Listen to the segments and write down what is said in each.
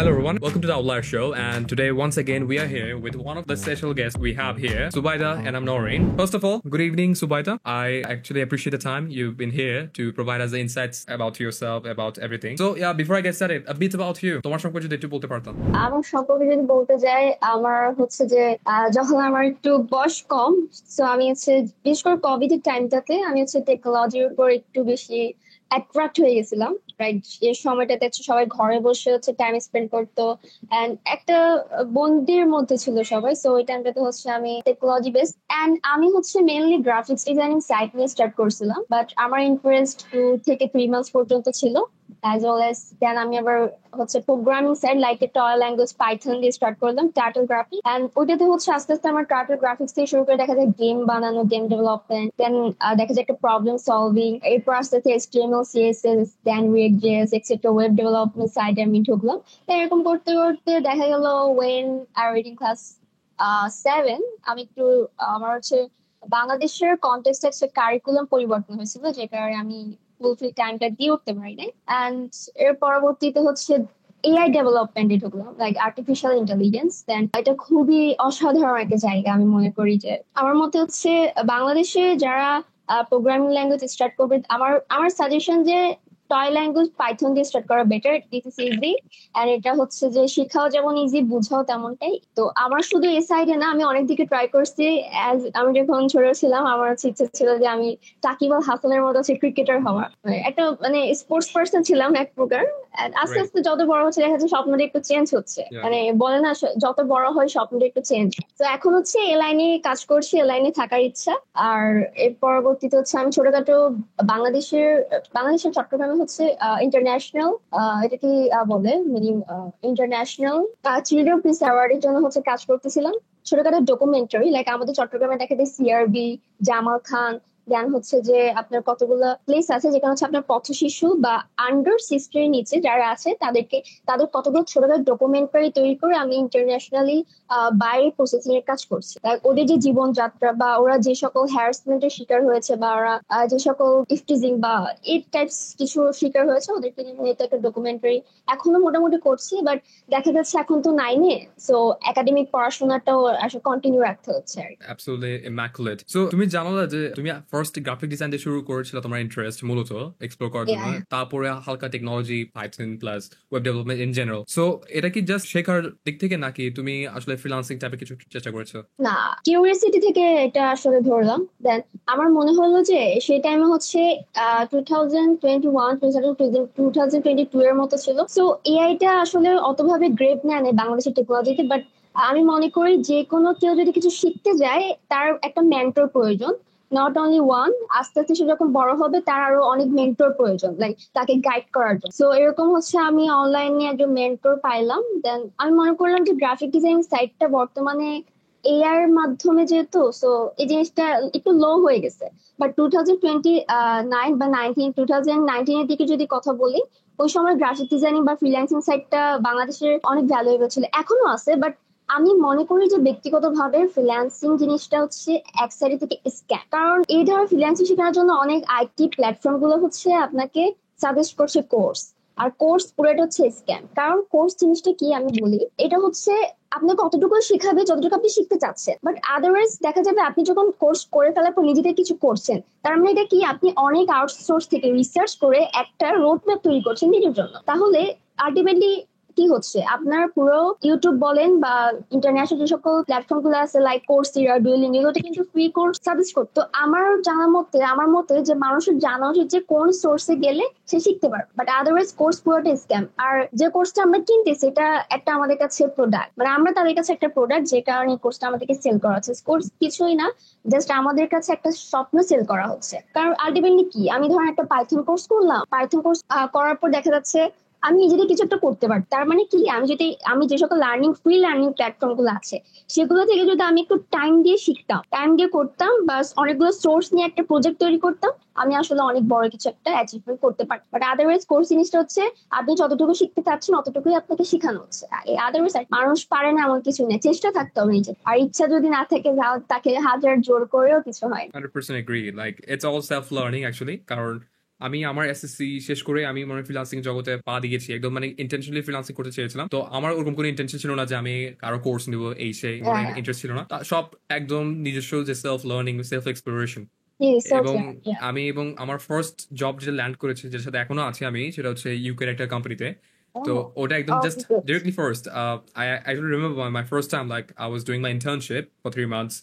Hello everyone, welcome to the Outlier Show, and today once again we are here with one of the special guests we have here, Subaida, and I'm Noreen. First of all, good evening Subaida. I actually appreciate the time you've been here to provide us the insights about yourself, about everything. So yeah, before I get started, a bit about you. তোমার সম্পর্কে যদি একটু বলতে পারতাম। আমার সম্পর্কে যদি বলতে যাই, আমার হচ্ছে যে যখন আমার একটু বয়স কম, তো আমি হচ্ছে বিশেষ করে কোভিড এর টাইমটাতে আমি হচ্ছে টেকনোলজির উপর একটু বেশি অ্যাট্রাক্ট হয়ে গেছিলাম। রাইট, এই সময়টাতে হচ্ছে সবাই ঘরে বসে হচ্ছে টাইম স্পেন্ড করতো, এন্ড একটা বন্দির মধ্যে ছিল সবাই। সো ওই টাইমটাতে হচ্ছে আমি টেকনোলজি বেসড এন্ড আমি হচ্ছে মেইনলি গ্রাফিক্স ডিজাইনিং সাইট নিয়ে স্টার্ট করছিলাম, বাট আমার ইন্টারেস্ট 2 থেকে 3 মাস পর্যন্ত ছিল। অ্যাজ ওয়েল এস দেন আমি আবার হচ্ছে programming side like a toy language Python দিয়ে স্টার্ট করলাম, টার্টল গ্রাফিক। এন্ড ওইটাতে হচ্ছে আস্তে আস্তে আমার টার্টল গ্রাফিক্স থেকে শুরু করে দেখা যায় গেম বানানো, গেম ডেভেলপমেন্ট, দেন দেখা যায় একটা প্রবলেম সলভিং, এরপর আস্তে আস্তে HTML CSS, then React JS extra web development সাইডে আমি ঢুকলাম। তো এরকম করতে করতে দেখা গেল ওয়েন আই রিডিং ক্লাস 7 আমি একটু আমার হচ্ছে বাংলাদেশের কন্টেক্সটে একটা কারিকুলাম পরিবর্তন হয়েছিল, যে কারণে আমি ফুলফিল টাইমটা দিয়ে উঠতে পারি নাই। অ্যান্ড এর পরবর্তীতে হচ্ছে এআই ডেভেলপমেন্টে ঢুকলাম, লাইক আর্টিফিশিয়াল ইন্টেলিজেন্স। দেন এটা খুবই অসাধারণ একটা জায়গা। আমি মনে করি যে আমার মতে হচ্ছে বাংলাদেশে যারা প্রোগ্রামিং ল্যাঙ্গুয়েজ স্টার্ট করবে, আমার আমার সাজেশন যে টয় ল্যাঙ্গুয়েজ পাইথন দিয়ে স্টার্ট করা better. This is easy, and এটা হচ্ছে যে শিখাও যেমন ইজি, বুঝাও তেমনটাই। তো আমার শুধু এই সাইডে না, আমি অনেক দিকে ট্রাই করছি। আমি যখন ছোট ছিলাম আমার হচ্ছে ইচ্ছা ছিল যে আমি সাকিব আল হাসানের মতো হচ্ছে ক্রিকেটার হওয়ার, একটা মানে স্পোর্টস পার্সন ছিলাম এক প্রকার। আস্তে আস্তে যত বড় হচ্ছে দেখা যাচ্ছে স্বপ্নটা একটু চেঞ্জ হচ্ছে, মানে বলে না যত বড় হয় স্বপ্নটা একটু চেঞ্জ। তো এখন হচ্ছে এ লাইনে কাজ করছি, এ লাইনে থাকার ইচ্ছা। আর এর পরবর্তীতে হচ্ছে আমি ছোটখাটো বাংলাদেশের চট্টগ্রামে হচ্ছে ইন্টারন্যাশনাল, এটা কি বলে ইন্টারন্যাশনাল চিলড্রেন পিস অ্যাওয়ার্ডের জন্য হচ্ছে কাজ করতেছিলাম। ছোটখাটো ডকুমেন্টারি, লাইক আমাদের চট্টগ্রামে দেখা যায় CRB, জামাল খান, দেন হচ্ছে যে আপনার কতগুলো প্লেস আছে যেখানে হচ্ছে আপনার পথ শিশু বা আন্ডার 16 নিচে যারা আছে তাদের কতগুলো ছোটখাটো ডকুমেন্টারি তৈরি করে আমি ইন্টারন্যাশনালি বাইরে প্রসেসিং এর কাজ করছি। ওদের যে জীবনযাত্রা বা ওরা যে সকল হ্যারাসমেন্টের শিকার হয়েছে বা ওরা যে সকল ইফটিজিং বা এই টাইপস কিছু শিকার হয়েছে, ওদেরকে নিয়ে তো একটা ডকুমেন্টারি এখনো মোটামুটি করছি। বাট দেখা যাচ্ছে এখন তো 9-এ, সো একাডেমিক পড়াশোনাটাও আসলে কন্টিনিউ রাখতে হচ্ছে আর কি। Absolutely immaculate. So তুমি জানো না যে তুমি ফার্স্ট গ্রাফিক ডিজাইন দিয়ে শুরু করেছিল তোমার ইন্টারেস্ট মূলত এক্সপ্লোর করার জন্য, তারপরে হালকা technology, Python plus web development in general. So এটা কি জাস্ট শেখার দিক থেকে নাকি তুমি আসলে ফ্রিল্যান্সিং টাইপের কিছু চেষ্টা করেছো? না, কিউরিয়াসিটি থেকে এটা আসলে ধরলাম। দেন আমার মনে হলো যে সেই টাইমে হচ্ছে 2022 এর মতো ছিল। সো এআইটা আসলে অতভাবে গ্রেপ নেয় না বাংলাদেশের টেকনোলজিতে, বাট আমি মনে করি যে কোনো কেউ যদি কিছু শিখতে যায় তার একটা মেন্টর প্রয়োজন, নট অনলি ওয়ান। আস্তে আস্তে সে যখন বড় হবে তার আরো অনেক মেন্টর প্রয়োজন, লাইক তাকে গাইড করার জন্য। সো এরকম হচ্ছে আমি অনলাইনে একজন মেন্টর পাইলাম। দেন আমি মনে করলাম যে গ্রাফিক ডিজাইন সাইটটা বর্তমানে এআই এর মাধ্যমে যেহেতু, সো এই জিনিসটা একটু লো হয়ে গেছে। বাট 2029 বা 2019 এর দিকে যদি কথা বলি, ওই সময় গ্রাফিক ডিজাইনিং বা ফ্রিল্যান্সিং সাইটটা বাংলাদেশের অনেক ভ্যালুয়েবল ছিল, এখনো আছে। বাট আমি মনে করি যে ব্যক্তিগতভাবে ফ্রিল্যান্সিং জিনিসটা হচ্ছে এক সাইড থেকে স্ক্যাম। কারণ এই ধরনের ফ্রিল্যান্সিং শেখানোর জন্য অনেক আইটি প্ল্যাটফর্ম গুলো হচ্ছে আপনাকে সাজেস্ট করছে কোর্স, আর কোর্স পুরোটা হচ্ছে স্ক্যাম। কারণ কোর্স জিনিসটা কি আমি বলি, এটা হচ্ছে আপনাকে কতটুকু শিখাবে যতটুকু আপনি শিখতে চাচ্ছেন। বাট আদারওয়াইজ দেখা যাবে আপনি যখন কোর্স করে ফেলার পর নিজেদের কিছু করছেন, তার মানে এটা কি আপনি অনেক আউটসোর্স থেকে রিসার্চ করে একটা রোড ম্যাপ তৈরি করছেন নিজের জন্য। তাহলে আলটিমেটলি কি হচ্ছে, আপনার পুরো ইউটিউব বলেন বা ইন্টারন্যাশনাল যে সকল প্ল্যাটফর্ম গুলো আছে লাইক কোর্সেরা, ডুওলিঙ্গো, এগুলোতে কিন্তু ফ্রি কোর্স সাজেস্ট করতো। আমার মতে যে মানুষের জানা উচিত যে কোন সোর্সে গেলে সে শিখতে পারবে। বাট আদারওয়াইজ কোর্স পুরোটা স্ক্যাম। আর যে কোর্সটা আমরা কিনতেছি এটা একটা আমাদের কাছে প্রোডাক্ট, মানে আমরা তাদের কাছে একটা প্রোডাক্ট, যে কারণে কোর্সটা আমাদেরকে সেল করা হচ্ছে। কোর্স কিছুই না, জাস্ট আমাদের কাছে একটা স্বপ্ন সেল করা হচ্ছে। কারণ আলটিমেটলি কি, আমি ধরেন একটা পাইথন কোর্স করলাম, পাইথন কোর্স করার পর দেখা যাচ্ছে আমি নিজেদের কিছু একটা করতে পারি। তার মানে কি, আমি যে সকল ফ্রি লার্নিং প্ল্যাটফর্ম গুলো আছে সেগুলো থেকে যদি আমি একটু টাইম দিয়ে শিখতাম, টাইম দিয়ে করতাম, বা অনেকগুলো সোর্স নিয়ে একটা প্রজেক্ট তৈরি করতাম, আমি আসলে অনেক বড় কিছু একটা অ্যাচিভমেন্ট করতে পারি। বাট আদারওয়াইজ কোর্স জিনিসটা হচ্ছে আপনি যতটুকু শিখতে চাচ্ছেন অতটুকুই আপনাকে শেখানো হচ্ছে। আদারওয়াইজ মানুষ পারে না এমন কিছু নেই, চেষ্টা থাকতে হবে নিজে। আর ইচ্ছা যদি না থাকে তাকে হাজার জোর করেও কিছু হয় না। 100% agree. Like it's all self learning actually. কারণ আমি আমার এসএসসি শেষ করে আমি মনে ফ্রিল্যান্সিং জগতে পা দিয়েছি, একদম মানে ইন্টেনশনালি ফ্রিল্যান্সিং করতে চেয়েছিলাম। তো আমার ওরকম কোনো ইন্টেনশন ছিল না যে আমি কারো কোর্স নিব, এই সেই Yeah. ইন্টারেস্ট ছিল না। সব একদম নিজস্ব যে self learning, self exploration. Yes, এবং yeah. আমি এবং আমার ফার্স্ট জব যেটা ল্যান্ড করেছে, যেটার সাথে এখনো আছি আমি, সেটা হচ্ছে ইউকের একটা কোম্পানিতে। তো Oh, ওটা একদম oh, just good. Directly first, I don't remember my first time like I was doing my internship for 3 months,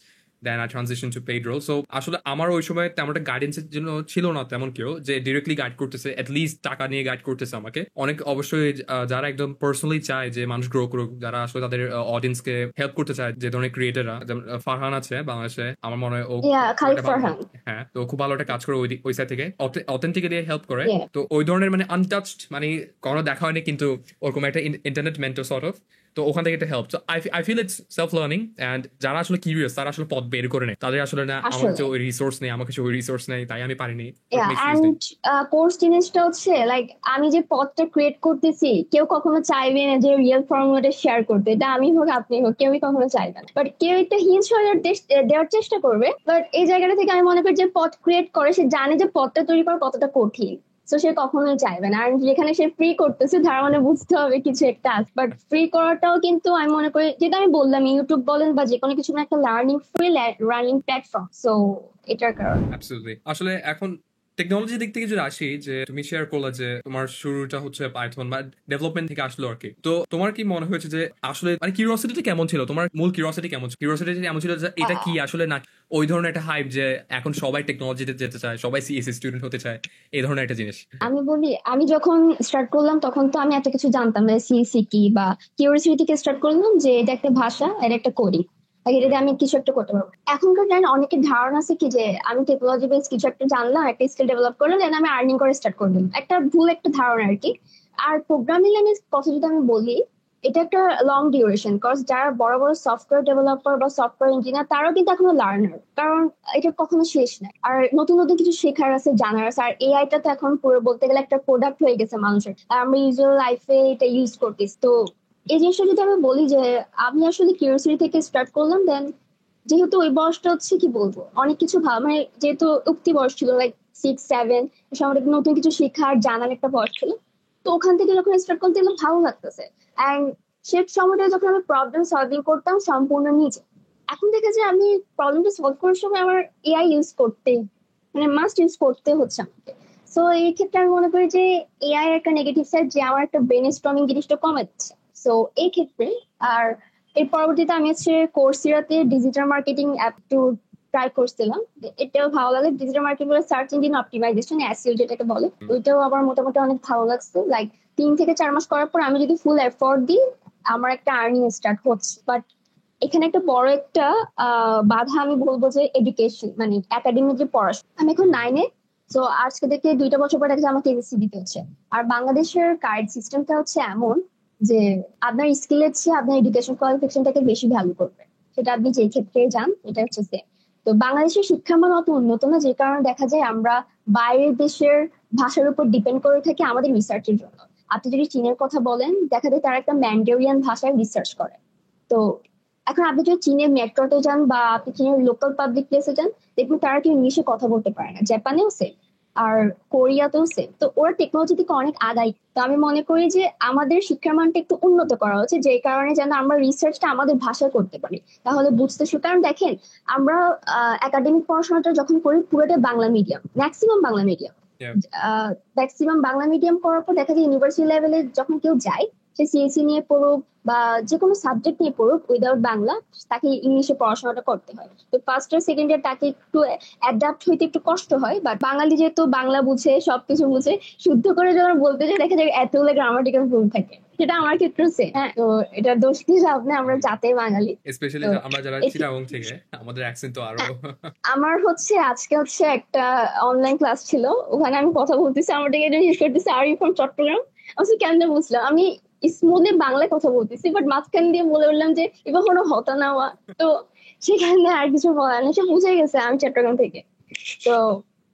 then I transitioned to paid role. So আসলে আমার ওই সময় তেমন একটা গাইডেন্সের জন্য ছিল না তেমন কেউ যে ডিরেক্টলি গাইড করতেছে, অ্যাটলিস্ট টাকা নিয়ে গাইড করতেছে আমাকে। অনেক অবশ্যই যারা একদম পার্সোনালি চায় যে মানুষ গ্রো করুক, যারা আসলে তাদের অডিয়েন্সকে হেল্প করতে চায়, যে ধরনের ক্রিয়েটাররা, যেমন ফারহান আছে বাংলাদেশে, আমার মনে হয় ও Yeah, খুব Khalid একটা ভালো, Farhan. হ্যাঁ, তো খুব ভালো একটা কাজ করে ওই সাইড থেকে, অথেন্টিক্যালি হেল্প করে। Yeah. তো ওই ধরনের মানে আনটাচড, মানে কোনো দেখা হয়নি কিন্তু ওরকম একটা ইন্টারনেট মেন্টর সর্ট অফ, তো ওখান থেকে একটা হেল্প। তো I feel it's self learning, and যারা আসলে কিউরিয়াস তারা আসলে পথ বের করে নেয়, তাদের আসলে না আমার কাছে ওই রিসোর্স নেই, আমার কাছে ওই রিসোর্স নেই, তাই আমি পারিনি। অ্যান্ড কোর্স জিনিসটা হচ্ছে লাইক আমি যে পথটা ক্রিয়েট করতেছি, কেউ কখনো চাইবে না যে রিয়েল ফর্মুলাটা শেয়ার করতে, এটা আমি হোক আপনি হোক কেউই কখনো চাইবে না, বাট কেউ একটা হিন্স দেওয়ার চেষ্টা করবে। বাট এই জায়গাটা থেকে আমি মনে করি যে পথ ক্রিয়েট করে সে জানে যে পথটা তৈরি করা কতটা কঠিন, তো সে কখনোই চাইবে না। আর যেখানে সে ফ্রি করতেছে তার মানে বুঝতে হবে কিছু একটা আছে। বাট ফ্রি করাটাও কিন্তু আমি মনে করি, যেটা আমি বললাম, ইউটিউব বলেন বা যে কোনো কিছু একটা ফ্রি লার্নিং প্ল্যাটফর্ম, সো এটার কারণে। অ্যাবসলিউটলি। আসলে এখন টেকনোলজির দিক থেকে যদি আসি, যে তুমি শেয়ার করলে যে তোমার শুরুটা হচ্ছে পাইথন বা ডেভেলপমেন্ট থেকে আসলো আর কি, তো তোমার কি মনে হয়েছে যে আসলে মানে কিউরিওসিটিটা কেমন ছিল, তোমার মূল কিউরিওসিটি কেমন ছিল? কিউরিওসিটি এমন ছিল যে এটা কি আসলে, না ওই ধরনের একটা হাইপ যে এখন সবাই টেকনোলজিতে যেতে চায়, সবাই সিএসসি স্টুডেন্ট হতে চায়, এই ধরনের একটা জিনিস? আমি বলি, আমি যখন স্টার্ট করলাম তখন তো আমি এত কিছু জানতাম না, সিএসসি কি বা কিউরিওসিটি থেকে স্টার্ট করলাম যে এটা একটা ভাষা, এটা একটা কোডিং, এটা দিয়ে আমি কিছু একটা করতে পারবো। এখনকার টাইমে অনেকের ধারণা আছে কি যে আমি টেকনোলজি বেস কিছু একটা জানলাম, একটা স্কিল ডেভেলপ করলাম, দেন আমি আর্নিং করে স্টার্ট করলাম, একটা ভুল একটা ধারণা আর কি। আর প্রোগ্রামিং ল্যাঙ্গুয়েজ কথা যদি আমি বলি, এটা একটা লং ডিউরেশন কোর্স। যারা বড় বড় সফটওয়্যার ডেভেলপার বা সফটওয়্যার ইঞ্জিনিয়ার তারাও কিন্তু এখনো লার্নার, কারণ এটা কখনো শেষ নাই, আর নতুন নতুন কিছু শেখার আছে, জানার আছে। আর এআইটা তো এখন পুরো বলতে গেলে একটা প্রোডাক্ট হয়ে গেছে মানুষের, আর আমরা ইউজুয়াল লাইফে এটা ইউজ করতেছি। তো এই জিনিসটা যদি আমি বলি যে আমি আসলে কিউরিওসিটি থেকে স্টার্ট করলাম, দেন যেহেতু ওই বয়সটা হচ্ছে কি বলবো অনেক কিছু ভালো, মানে যেহেতু উক্তি বয়স ছিল লাইক 6-7, সময় নতুন কিছু শেখার জানার একটা বয়স ছিল, তো ওখান থেকে যখন স্টার্ট করতে গেলাম ভালো লাগতেছে। অ্যান্ড সে সময়টা যখন আমি প্রবলেম সলভিং করতাম সম্পূর্ণ নিজে, এখন দেখে যে আমি প্রবলেমটা সলভ করার সময় আমার এআই ইউজ করতে, মানে মাস্ট ইউজ করতে হচ্ছে আমাকে। সো এই ক্ষেত্রে আমি মনে করি যে এআই একটা নেগেটিভ সাইড, যে আমার একটা ব্রেন স্টর্মিং জিনিসটা কমে যাচ্ছে। সো এই ক্ষেত্রে আর এর পরবর্তীতে আমি হচ্ছে কোর্সেরাতে digital marketing app to try করছিলাম, এটাও ভালো লাগে। ডিজিটাল মার্কেটিং বলে সার্চ ইঞ্জিন অপটিমাইজেশন, এসইও যেটাকে বলে, ওইটাও আবার মোটামুটি অনেক ভালো লাগছে। লাইক 3 থেকে 4 মাস করার পর আমি যদি ফুল এফোর্ট দিই আমার একটা আর্নিং স্টার্ট হচ্ছে। বাট এখানে একটা বড় একটা বাধা আমি বলবো যে এডুকেশন, মানে একাডেমিক যে পড়াশোনা। আমি এখন 9-এ, তো আজকে থেকে 2টা বছর পর দেখা আমাকে এবিসি দিতে হচ্ছে। আর বাংলাদেশের গাইড সিস্টেমটা হচ্ছে এমন যে আপনার স্কিলের চেয়ে আপনার এডুকেশন কোয়ালিফিকেশনটাকে বেশি ভ্যালু করবে, সেটা আপনি যে ক্ষেত্রে যান এটা হচ্ছে same। তো বাংলাদেশের শিক্ষার মান অত উন্নত না, যে কারণে দেখা যায় আমরা বাইরের দেশের ভাষার উপর ডিপেন্ড করে থাকি আমাদের রিসার্চের জন্য। আপনি যদি চীনের কথা বলেন, দেখা যায় তারা একটা ম্যান্ডারিয়ান ভাষায় রিসার্চ করে। তো এখন আপনি যদি চীনের মেট্রোতে যান বা আপনি চীনের লোকাল পাবলিক প্লেসে যান, দেখবেন তারা কেউ ইংলিশে কথা বলতে পারে না। জাপানেও সেম, আর কোরিয়াতেও সেম। তো ওরা টেকনোলজি থেকে অনেক আগাই। তো আমি মনে করি যে আমাদের শিক্ষার মানটা একটু উন্নত করা হচ্ছে, যে কারণে যেন আমরা রিসার্চটা আমাদের ভাষায় করতে পারি, তাহলে বুঝতে শুরু। কারণ দেখেন, আমরা একাডেমিক পড়াশোনাটা যখন করি পুরোটা Bangla medium, maximum Bangla medium. Maximum Bangla medium করার পর দেখা যায় ইউনিভার্সিটি লেভেলে যখন কেউ যায়, সে সিএসসি নিয়ে পড়ুক বা যে কোনো সাবজেক্ট নিয়ে পড়ুক, উইদাউট বাংলা তাকে ইংলিশে পড়াশোনাটা করতে হয়। তো ফার্স্ট ইয়ার সেকেন্ড ইয়ার তাকে একটু অ্যাডাপ্ট হইতে একটু কষ্ট হয়। বাট বাঙালি যেহেতু বাংলা বুঝে, সবকিছু বুঝে, শুদ্ধ করে যখন বলতে যায় দেখা যায় এতগুলো গ্রামাটিক্যাল ভুল থাকে। সেটা আমার ক্ষেত্রে হ্যাঁ, তো এটা দোষ দিয়ে লাভ নেই, আমরা জাতে বাঙালি, স্পেশালি আমরা যারা চিটাগং থেকে, আমাদের অ্যাকসেন্ট তো আরো। আমার আজকে একটা অনলাইন ক্লাস ছিল, ওখানে আমি কথা বলতেছি, আমার দিকে জিজ্ঞেস করতেছে আর ইউ ফ্রম চট্টগ্রাম। আমি কেন বুঝলাম, আমি স্মুথলি বাংলায় কথা বলতেছি, বাট মাঝখান দিয়ে বলে উঠলাম যে এবার কোনো হতা নেওয়া। তো সেখানে আর কিছু বলার নেই, সে বুঝে গেছে আমি চট্টগ্রাম থেকে। তো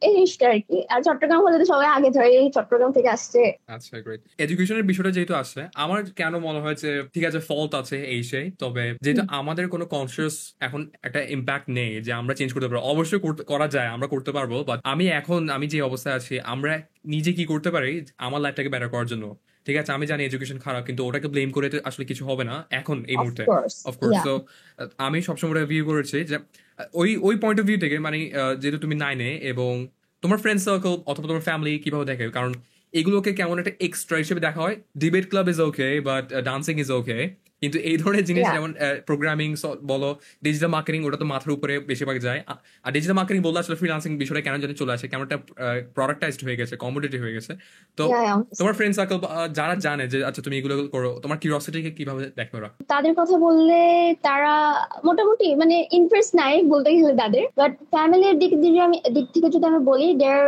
এই জিনিসটা আর কি। আর চট্টগ্রাম হলে তো সবাই আগে ধরে এই চট্টগ্রাম থেকে আসছে। আচ্ছা, গ্রেট। এডুকেশনের বিষয়টা যেহেতু আসছে, আমার কেন মনে হয় যে ঠিক আছে ফল্ট আছে এই সেই, তবে যেহেতু আমাদের কোনো কনসিয়াস এখন একটা ইম্প্যাক্ট নেই যে আমরা চেঞ্জ করতে পারবো। অবশ্যই করা যায়, আমরা করতে পারবো, বাট আমি যে অবস্থায় আছি, আমরা নিজে কি করতে পারি আমার লাইফটাকে বেটার করার জন্য। ঠিক আছে, আমি জানি এডুকেশন খারাপ, কিন্তু ওটাকে ব্লেম করে তো আসলে কিছু হবে না এখন এই মুহূর্তে। Of course, of course. ইয়া। তো আমি সবসময় ভিউ করেছি যে ওই ওই পয়েন্ট অফ ভিউ থেকে, মানে যেহেতু তুমি 9-এ, এবং তোমার ফ্রেন্ড সার্কেল অথবা তোমার ফ্যামিলি কিভাবে দেখে, কারণ এগুলোকে কেমন একটা এক্সট্রা হিসেবে দেখা হয়। Debate club is okay, but dancing is okay, কিন্তু এই ধরনের জিনিস ইয়া। যেমন প্রোগ্রামিং বলো, ডিজিটাল মার্কেটিং, ওটা তো মাথার উপরে বেশিরভাগ যায়। আর ডিজিটাল মার্কেটিং বললে আসলে ফ্রিল্যান্সিং বিষয়টা কেন জানি চলে আসে, কেমন একটা প্রোডাক্টাইজড হয়ে গেছে, কমোডিটি হয়ে গেছে। তো ইয়া। তোমার ফ্রেন্ড সার্কেল যারা জানে যে আচ্ছা তুমি এগুলো করো, তোমার কিউরিওসিটিকে কিভাবে দেখে ওরা? তাদের কথা বললে তারা মোটামুটি মানে ইন্টারেস্ট নাই বলতে গেলে তাদের, বাট ফ্যামিলির দিক থেকে যদি আমি বলি, দে আর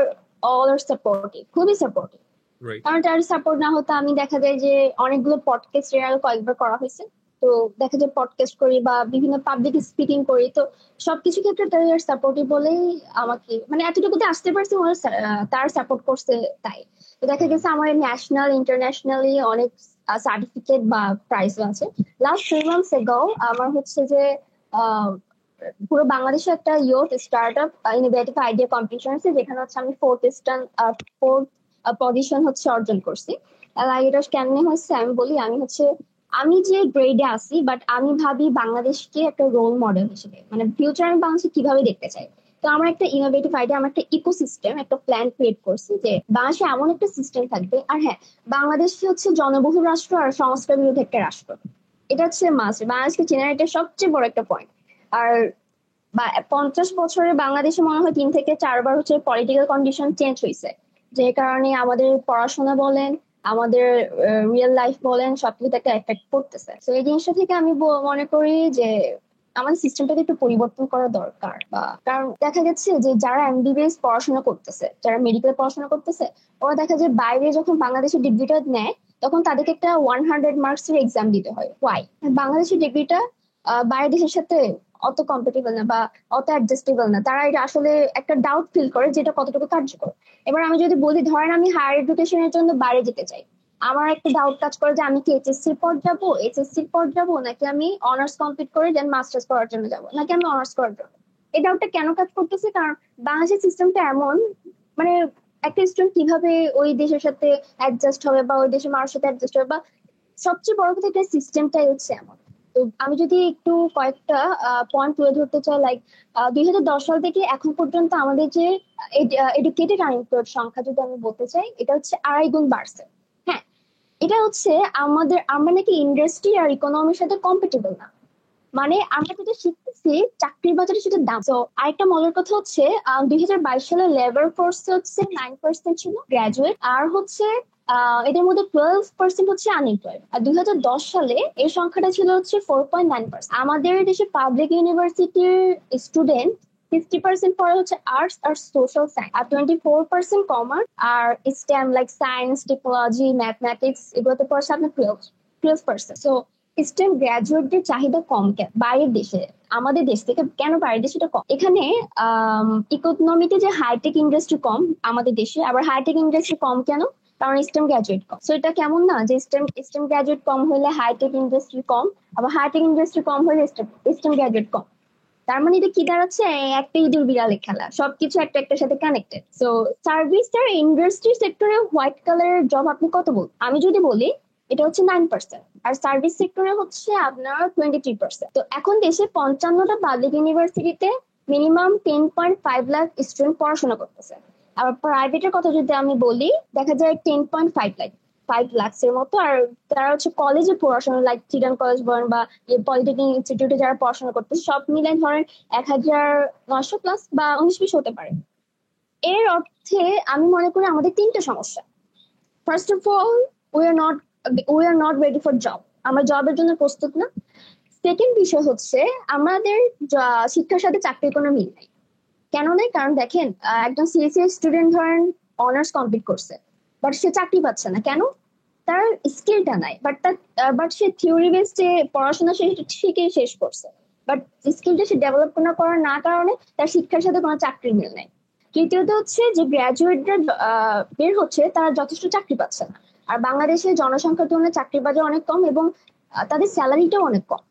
অল আর সাপোর্টিভ, খুবই সাপোর্টিভ। রাইট। কারণ তার সাপোর্ট না হতো আমি দেখা যায় যে অনেকগুলো পডকাস্ট এর আগে কয়েকবার করা হয়েছে। তো দেখা যায় পডকাস্ট করি বা বিভিন্ন পাবলিক স্পিকিং করি, তো সবকিছু ক্ষেত্রে তার সাপোর্টিভ বলেই আমাকে মানে এতটুকুতে আসতে পারছি, তার সাপোর্ট করছে তাই। তো দেখা গেছে আমার ন্যাশনাল ইন্টারন্যাশনালি অনেক সার্টিফিকেট বা প্রাইজও আছে। লাস্ট 3 months এগো আমার হচ্ছে যে আহ, পুরো বাংলাদেশে একটা youth start up innovative idea competition আছে, যেখানে হচ্ছে আমি ফোর্থ পজিশন হচ্ছে অর্জন করছি। আর এটা কেমনে হচ্ছে আমি বলি, আমি যে গ্রেডে আছি, বাট আমি ভাবি বাংলাদেশকে একটা রোল মডেল হিসেবে, মানে ফিউচার আমি বাংলাদেশে কিভাবে দেখতে চাই। তো আমার একটা ইনোভেটিভ আইডিয়া, আমার একটা ইকোসিস্টেম, একটা প্ল্যান ক্রিয়েট করছি যে বাংলাদেশে এমন একটা সিস্টেম থাকবে। আর হ্যাঁ, বাংলাদেশ হচ্ছে জনবহুল রাষ্ট্র আর সংস্কার বিরোধী একটা রাষ্ট্র, এটা হচ্ছে মাস্ট, বাংলাদেশকে চেনার এটা সবচেয়ে বড় একটা পয়েন্ট। আর বা 50 বছরে বাংলাদেশে মনে হয় 3 থেকে 4 বার হচ্ছে পলিটিক্যাল কন্ডিশন চেঞ্জ হয়েছে, যে কারণে আমাদের পড়াশোনা বলেন, আমাদের রিয়েল লাইফ বলেন, সবকিছুতে একটা এফেক্ট পড়তেছে। তো এই জিনিসটা থেকে আমি মনে করি যে আমাদের সিস্টেমটাকে একটু পরিবর্তন করা দরকার। বা কারণ দেখা যাচ্ছে যে যারা এমবিবিএস পড়াশোনা করতেছে, যারা মেডিকেল পড়াশোনা করতেছে, ওরা দেখা যায় বাইরে যখন বাংলাদেশের ডিগ্রিটা নেয়, তখন তাদেরকে একটা 100 মার্কস এর এক্সাম দিতে হয়। ওয়াই? বাংলাদেশের ডিগ্রিটা বাইরের দেশের সাথে অত কম্পেটেবল না বা অত অ্যাডজাস্টেবল না। তারা এটা আসলে একটা ডাউট ফিল করে যেটা কতটুকু কার্যকর। এবার আমি যদি বলি, ধরেন আমি হায়ার এডুকেশনের জন্য বাইরে যেতে চাই, আমার একটা ডাউট কাজ করে যে আমি কি এইচএসসির পর যাবো, এইচএসসির পর যাবো, নাকি আমি অনার্স কমপ্লিট করে দেন মাস্টার্স করার জন্য যাবো, নাকি আমি অনার্স করার জন্য। এই ডাউটটা কেন কাজ করতেছে? কারণ বাংলাদেশের সিস্টেমটা এমন, মানে একটা স্টুডেন্ট কিভাবে ওই দেশের সাথে অ্যাডজাস্ট হবে বা ওই দেশের মানুষের সাথে অ্যাডজাস্ট হবে, বা সবচেয়ে বড় কথা একটা সিস্টেমটাই হচ্ছে এমন। তো আমি যদি একটু কয়েকটা পয়েন্ট তুলে ধরতে চাই, লাইক 2010 সাল থেকে এখন পর্যন্ত আমাদের যে এডুকেটেড আনএমপ্লয়েড সংখ্যা যদি আমি বলতে চাই, এটা হচ্ছে 2.5 গুণ বাড়ছে। হ্যাঁ, এটা হচ্ছে আমরা নাকি ইন্ডাস্ট্রি আর ইকোনমির সাথে কম্পিটেবল না। মানে আমরা যেটা শিখতেছি চাকরির বাজারে সেটা দাম। তো আরেকটা মজার কথা হচ্ছে 2022 সালে লেবার ফোর্স হচ্ছে 9% ছিল গ্রাজুয়েট, আর হচ্ছে এদের মধ্যে 12% হচ্ছে আনএমপ্লয়েড। আর 2010 সালে এই সংখ্যাটা ছিল হচ্ছে 4.9%। আমাদের দেশে পাবলিক ইউনিভার্সিটির স্টুডেন্ট 50% পড়ে হচ্ছে আর্টস আর সোশ্যাল সায়েন্স, আর 24% কমার্স, আর STEM like science, technology, mathematics, এগুলোতে পড়ছে আপনার 12%। সো স্টেম গ্রাজুয়েটদের চাহিদা কম কেন বাইরের দেশে? আমাদের দেশ থেকে কেন বাইরের দেশে এটা কম? এখানে ইকোনমিতে যে হাইটেক ইন্ডাস্ট্রি কম আমাদের দেশে, আবার হাইটেক ইন্ডাস্ট্রি কম কেন? কারণ স্টেম গ্রাজুয়েট কম। সো এটা কেমন না যে স্টেম গ্রাজুয়েট কম হলে হাইটেক ইন্ডাস্ট্রি কম, আবার হাইটেক ইন্ডাস্ট্রি কম হলে স্টেম গ্রাজুয়েট কম। তার মানে এটা কি দাঁড়াচ্ছে? একটা ইঁদুর বিড়ালের খেলা, সবকিছু একটা একটার সাথে কানেক্টেড। সো সার্ভিস আর ইন্ডাস্ট্রি সেক্টরে হোয়াইট কালারের জব আপনি কত বল? আমি যদি বলি এটা হচ্ছে 9%, আর সার্ভিস সেক্টরে হচ্ছে আপনার 23%। তো এখন দেশে 55টা পাবলিক ইউনিভার্সিটিতে মিনিমাম 10.5 লাখ স্টুডেন্ট পড়াশোনা করতেছে। আর প্রাইভেটের কথা যদি আমি বলি, দেখা যায় 10.5 লাখ এর মতো। আর তারা হচ্ছে কলেজে পড়াশোনা, লাইক চিটান কলেজ বলেন বা পলিটেকনিক ইনস্টিটিউটে যারা পড়াশোনা করতেছে, সব মিলে ধরেন 1900 প্লাস বা 19-20 হতে পারে। এর অর্থে আমি মনে করি আমাদের 3টা সমস্যা। First of all, we are not ready for job, আমরা জবের জন্য প্রস্তুত না। সেকেন্ড বিষয় হচ্ছে আমাদের শিক্ষার সাথে চাকরির কোনো মিল নেই। কেন নেই? কারণ দেখেন, একজন সিএসসি স্টুডেন্ট ধরেন অনার্স কমপ্লিট করছে, বাট সে চাকরি পাচ্ছে না। কেন? তার স্কিলটা নাই, বাট সে থিওরি বেস যে পড়াশোনা সে শিখে শেষ করছে, বাট স্কিলটা সে ডেভেলপ করার না কারণে তার শিক্ষার সাথে কোনো চাকরির মিল নেই। তো তৃতীয়ত হচ্ছে যে গ্রাজুয়েটরা বের হচ্ছে তারা যথেষ্ট চাকরি পাচ্ছে না। আর বাংলাদেশের জনসংখ্যার তুলনায় চাকরির বাজার অনেক কম, এবং তাদের স্যালারিটাও অনেক কম।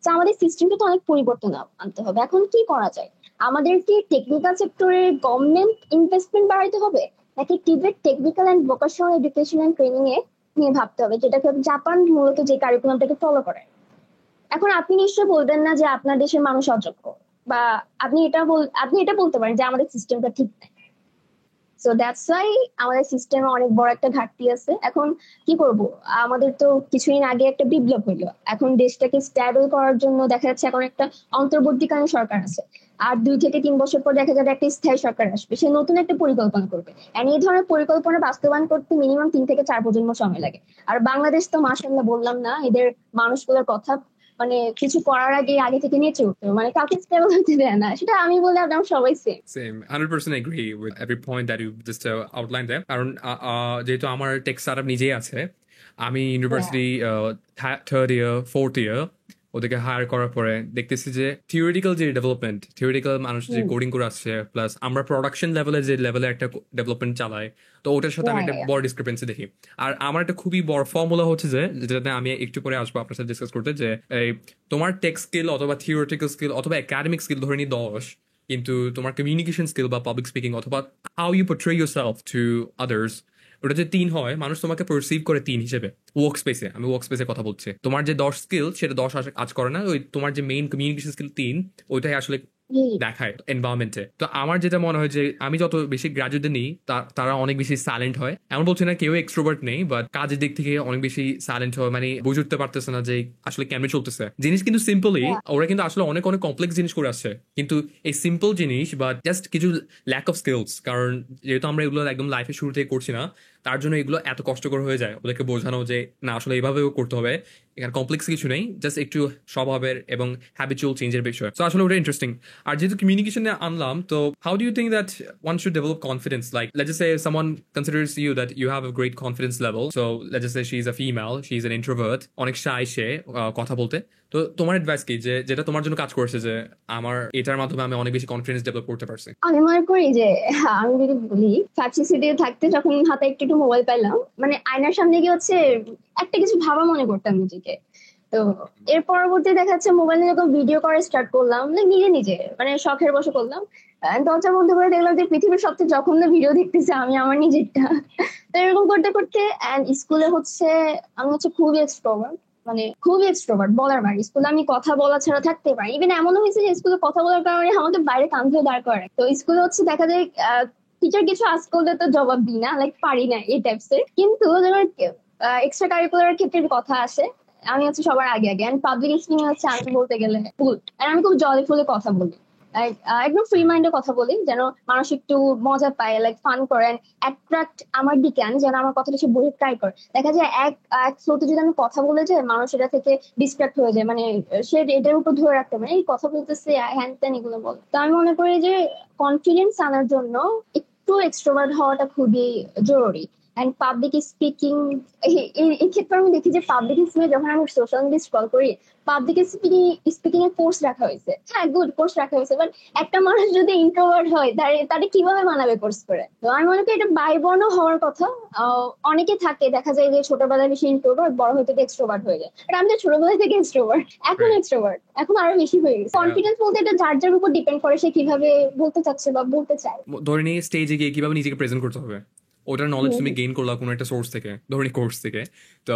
তো আমাদের সিস্টেমটা তো অনেক পরিবর্তন আনতে হবে। এখন কি করা যায়? আমাদের কি টেকনিক্যাল সেক্টরে গভর্নমেন্ট ইনভেস্টমেন্ট বাড়াইতে হবে, নাকি টিবেট technical and vocational education and training এ নিয়ে ভাবতে হবে, যেটাকে জাপান মূলত যে কারিকুলামটাকে ফলো করে? এখন আপনি নিশ্চয় বলবেন না যে আপনার দেশের মানুষ অযোগ্য, বা আপনি এটা বলতে পারেন যে আমাদের সিস্টেমটা ঠিক নাই। সো দ্যাটস ওয়াই আমাদের সিস্টেমে অনেক বড় একটা ঘাটতি আছে। এখন কি করব? আমাদের তো কিছুদিন আগে একটা বিপ্লব হইলো, এখন দেশটাকে স্ট্যাবল করার জন্য দেখা যাচ্ছে এখন একটা অন্তর্বর্তীকালীন সরকার আছে। আর 2 থেকে 3 বছর পর দেখা যাবে একটা স্থায়ী সরকার আসবে, সে নতুন একটা পরিকল্পনা করবে। আর এই ধরনের পরিকল্পনা বাস্তবায়ন করতে মিনিমাম 3 থেকে 4 প্রজন্ম সময় লাগে। আর বাংলাদেশ তো মাশাআল্লাহ, বললাম না, এদের মানুষগুলোর কথা মানে কিছু করার আগে আগে থেকে নেচে উঠতো, মানে কাউকে স্টেবল হতে দেয় না। সেটা আমি বলে আপনার সবাই same. Same, 100% agree with every point that you just outlined there. কারণ যেহেতু আমার টেক স্টার্টআপ নিজেই আছে, আমি university third year fourth year ওদেরকে হায়ার করার পরে দেখতেছি যে থিওরিটিক্যাল যে ডেভেলপমেন্ট, থিওরিটিক্যাল মানুষ যে কোডিং করে আসছে, প্লাস আমরা প্রোডাকশন লেভেলে যে লেভেলে একটা ডেভেলপমেন্ট চালাই, তো ওটার সাথে আমি একটা বড় ডিসক্রিপেন্সি দেখি। আর আমার একটা খুবই বড় ফর্মুলা হচ্ছে যে, যেটাতে আমি একটু পরে আসবো আপনার সাথে ডিসকাস করতে, যে এই তোমার টেক স্কিল অথবা থিওরিটিক্যাল স্কিল অথবা একাডেমিক স্কিল ধরে নি 10, কিন্তু তোমার কমিউনিকেশন স্কিল বা পাবলিক স্পিকিং অথবা how you portray yourself to others, ওটা যে 3 হয়, মানুষ তোমাকে পারসিভ করে 3 হিসেবে। ওয়ার্ক স্পেসে, আমি ওয়ার্ক স্পেসে কথা বলছি, তোমার যে 10 স্কিল সেটা 10 কাজ করে না, ওই তোমার যে মেইন কমিউনিকেশন স্কিল 3, ওইটাই আসলে দেখায় এনভায়রনমেন্টে। তো আমার যেটা মনে হয় যে আমি যত বেশি গ্রাজুয়েটদের নিই তারা অনেক বেশি সাইলেন্ট হয়। এমন বলছি না কেউ এক্সট্রোভার্ট নেই, বাট কাজের দিক থেকে অনেক বেশি সাইলেন্ট হয়, মানে বুঝে উঠতে পারতেছে না যে আসলে কেমনে চলতেছে জিনিস। কিন্তু সিম্পলি ওরা কিন্তু আসলে অনেক অনেক কমপ্লেক্স জিনিস করে আসছে, কিন্তু এই সিম্পল জিনিস বা জাস্ট কিছু ল্যাক অফ স্কিলস, কারণ যেহেতু আমরা এগুলো একদম লাইফের শুরু থেকে করছি না, তার জন্য এগুলো এত কষ্টকর হয়ে যায় ওদেরকে বোঝানো যে না আসলে এইভাবেও করতে হবে, এখানে কমপ্লেক্স কিছু নেই, জাস্ট একটু স্বভাবের এবং হ্যাবিচুয়াল চেঞ্জের বিষয়। তো আসলে ওটা ইন্টারেস্টিং। আর যেহেতু কমিউনিকেশনে আনলাম, তো how do you think that one should develop confidence? Like let's just say someone considers you that you have a great confidence level, so let's just say she is a female, she is an introvert, অনেক shy সে কথা বলতে। তো তোমার advice কি, যে যেটা তোমার জন্য কাজ করেছে, যে আমার এটার মাধ্যমে আমি অনেক বেশি কনফিডেন্স ডেভেলপ করতে পারছি? আমি মনে করি যে আমি যদি বলি, ফার্স্ট সিটি থাকতে যখন হাতে একটু একটু মোবাইল পাইলাম, মানে আয়নার সামনে গিয়ে হচ্ছে একটা কিছু ভাবা মনে করতাম নিজেকে। তো এর পরবর্তী দেখা যাচ্ছে মোবাইলে যখন ভিডিও করা স্টার্ট করলাম, like নিজে নিজে মানে শখের বসে করলাম, দরজা বন্ধ করে দেখলাম যে পৃথিবীর সবচেয়ে জঘন্য ভিডিও দেখতেছি আমি আমার নিজেরটা। তো এরকম করতে করতে এন্ড স্কুলে হচ্ছে আমি হচ্ছে খুবই এক্সট্রোভার্ট, মানে খুবই এক্সট্রোভার্ট বলার বাইরে। স্কুলে আমি কথা বলা ছাড়া থাকতে পারি। ইভেন এমনও হয়েছে যে স্কুলে কথা বলার কারণে আমাকে বাইরে কান ধরে দাঁড় করে। তো স্কুলে হচ্ছে দেখা যায় টিচার কিছু আস্ক করলে তো জবাব দিই না, লাইক পারি না এই টাইপস এর। কিন্তু যখন এক্সট্রা কারিকুলার ক্ষেত্রে কথা আসে, আমি হচ্ছে সবার আগে আগে। এন্ড পাবলিক স্পিকিং হচ্ছে আমি বলতে গেলে ফুল। আর আমি খুব জলে ফুলে কথা বলি, একদম ফ্রি মাইন্ডে কথা বলি, যেন মানুষ একটু মজা পায়, লাইক ফান করেন, অ্যাট্রাক্ট আমার দিকে আন, যেন আমার কথাটা সে বলে ট্রাই করে। দেখা যায় এক এক ফ্লোতে যদি আমি কথা বলে যাই, মানুষ এটা থেকে ডিস্ট্রাক্ট হয়ে যায়, মানে সে এটার উপর ধরে রাখতে পারে এই কথা বলতেছে হ্যান ত্যান এগুলো বলে। তো আমি মনে করি যে কনফিডেন্স আনার জন্য একটু এক্সট্রোভার্ট হওয়াটা খুবই জরুরি। অ্যান্ড পাবলিক স্পিকিং, এই ক্ষেত্রে আমি দেখি যে পাবলিক স্পিকিং যখন আমি সোশ্যাল মিডিয়া স্ক্রল করি, পাবলিক স্পিকিং স্পিকিং এর কোর্স রাখা হয়েছে। হ্যাঁ, গুড কোর্স রাখা হয়েছে, বাট একটা মানুষ যদি ইন্ট্রোভার্ট হয় তারে কিভাবে মানাবে কোর্স করে? তো আমি মনে করি এটা বাইবর্ণ হওয়ার কথা। অনেকে থাকে দেখা যায় যে ছোটবেলায় বেশি ইন্ট্রোভার্ট, বড় হতে এক্সট্রোভার্ট হয়ে যায়। আর আমি তো ছোটবেলা থেকে এক্সট্রোভার্ট, এখন এক্সট্রোভার্ট, এখন আরো বেশি হয়ে গেছে। কনফিডেন্স বলতে এটা যার যার উপর ডিপেন্ড করে, সে কিভাবে বলতে চাচ্ছে বা বলতে চায়। ধরে নিয়ে স্টেজে গিয়ে কিভাবে নিজেকে প্রেজেন্ট করতে হবে, ওটার নলেজ তুমি গেইন করলা কোনো একটা সোর্স থেকে, ধরে কোর্স থেকে। তো